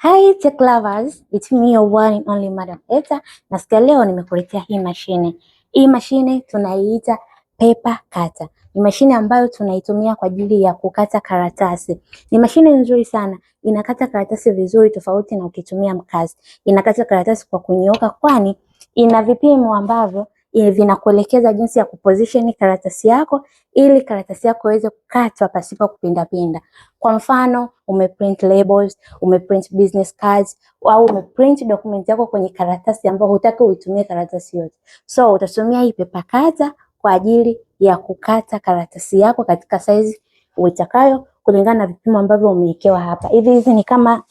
Hi tech lovers, it's me your one and only Madam Etta. Na siku leo nimekuletea hii mashine. Hii mashine tunaiita paper cutter. Ni mashine ambayo tunaitumia kwa ajili ya kukata karatasi. Ni mashine nzuri sana. Inakata karatasi vizuri tofauti na ukitumia mkasi. Inakata karatasi kwa kunyooka kwani ina vipimo ambavyo vinakuelekeza jinsi ya kuposition karatasi yako ili karatasi yako iweze kukatwa pasipo kupindapinda. Kwa mfano, umeprint labels, umeprint business cards au umeprint document yako kwenye karatasi ambayo hutaki uitumie karatasi yote. So utatumia hii paper cutter kwa ajili ya kukata karatasi yako katika size uitakayo kulingana na vipimo ambavyo umewekewa hapa. Hizi ni kama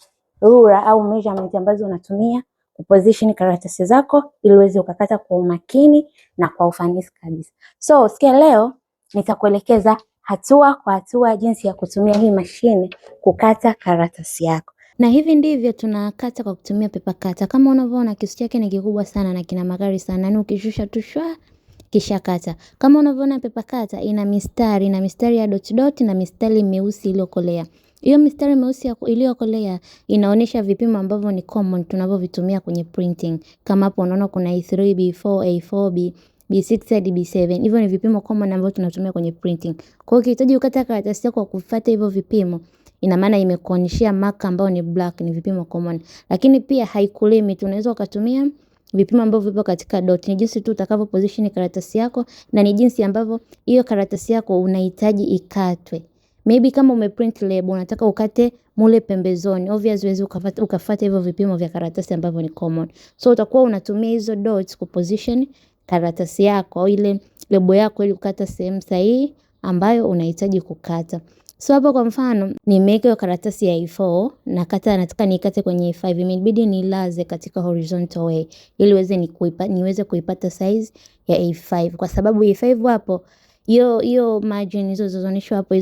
ruler au measurement ambazo unatumia kuposition karatasi zako ili uweze ukakata kwa umakini na kwa ufanisi kabisa. So sikia leo nitakuelekeza hatua kwa hatua jinsi ya kutumia hii mashine kukata karatasi yako. Na hivi ndivyo tunakata kwa kutumia paper cutter. Kama unavyoona kisu chake ni kikubwa sana na kina magari sana. Na ukishusha tu shwa kisha kata. Kama unavyoona paper cutter ina mistari ya dot na mistari meusi iliyokolea. Hiyo mistari meusi iliyokolea inaonyesha vipimo ambavyo ni common tunavyovitumia kwenye printing. Kama hapo unaona kuna A3, B4, A4, B6 hadi B7. Hivyo ni vipimo common ambavyo tunatumia kwenye printing. Kwa hiyo ukihitaji ukata karatasi yako kwa kufuata hivyo vipimo, ina maana imekuonyeshia marker ambao ni black, ni vipimo common. Lakini pia haikulimit, unaweza ukatumia vipimo ambavyo vipo katika dot. Ni jinsi tu utakavyo position karatasi yako na ni jinsi ambavyo hiyo karatasi yako unahitaji ikatwe. Maybe kama umeprint label unataka ukate mule pembezoni, obviously huwezi ukafuata hivyo vipimo vya karatasi ambavyo ni common. So utakuwa unatumia hizo dots kuposition karatasi yako au ile lebo yako ili kukata sehemu sahihi ambayo unahitaji kukata. So hapo kwa mfano nimeweka karatasi ya A4 na nataka nikate kwenye A5, imebidi nilaze katika horizontal way ili niweze kuipata size ya A5 kwa sababu A5 hapo hiyo margin hizo zinazoonyeshwa hapo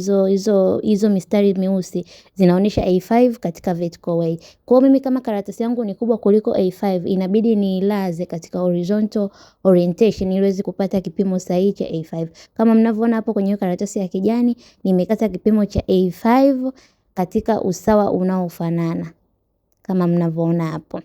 hizo mistari meusi zinaonyesha A5 katika vertical way. Kwa mimi kama karatasi yangu ni kubwa kuliko A5 inabidi niilaze katika horizontal orientation ili niweze kupata kipimo sahihi cha A5. Kama mnavyoona hapo kwenye karatasi ya kijani nimekata kipimo cha A5 katika usawa unaofanana kama mnavyoona hapo.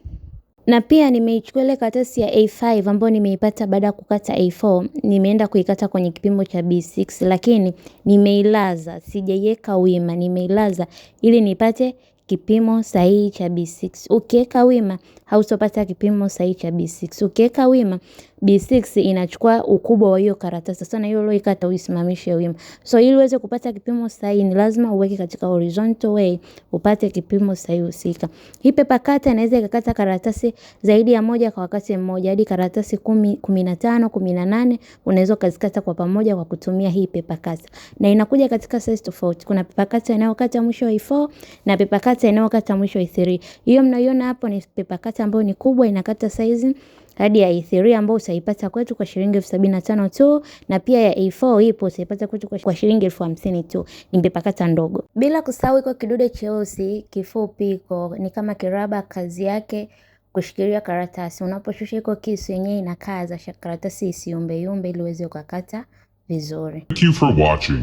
Na pia nimeichukua ile karatasi ya A5 ambayo nimeipata baada ya kukata A4, nimeenda kuikata kwenye kipimo cha B6 lakini nimeilaza, sijaiweka wima, nimeilaza ili nipate kipimo sahihi cha B6. Ukiweka wima hautopata kipimo sahihi cha B6. Ukiweka wima B6 inachukua ukubwa wa hiyo karatasi. Sasa na hiyo uliyoikata uisimamishe wima. So ili uweze kupata kipimo sahihi ni lazima uweke katika horizontal way upate kipimo sahihi husika. Hii paper cutter inaweza ikakata karatasi zaidi ya moja kwa wakati mmoja hadi karatasi 10, 15, 18 unaweza kuzikata kwa pamoja kwa kutumia hii paper cutter. Na inakuja katika size tofauti. Kuna paper cutter inayokata mwisho wa A4 na paper cutter inayokata mwisho wa A3. Hiyo mnaiona hapo ni paper cutter ambayo ni kubwa inakata size hadi ya A3 ambayo utaipata kwetu kwa shilingi 75,000 tu, na pia ya A4 ipo utaipata kwetu kwa shilingi 50,000 tu. Ni paper cutter ndogo. Bila kusahau iko kidude cheusi kifupi ni kama kiraba, kazi yake kushikilia karatasi. Unaposhusha iko kisu yenyewe inakaza karatasi isiyumbe ili uweze kukata vizuri. Thank you for watching.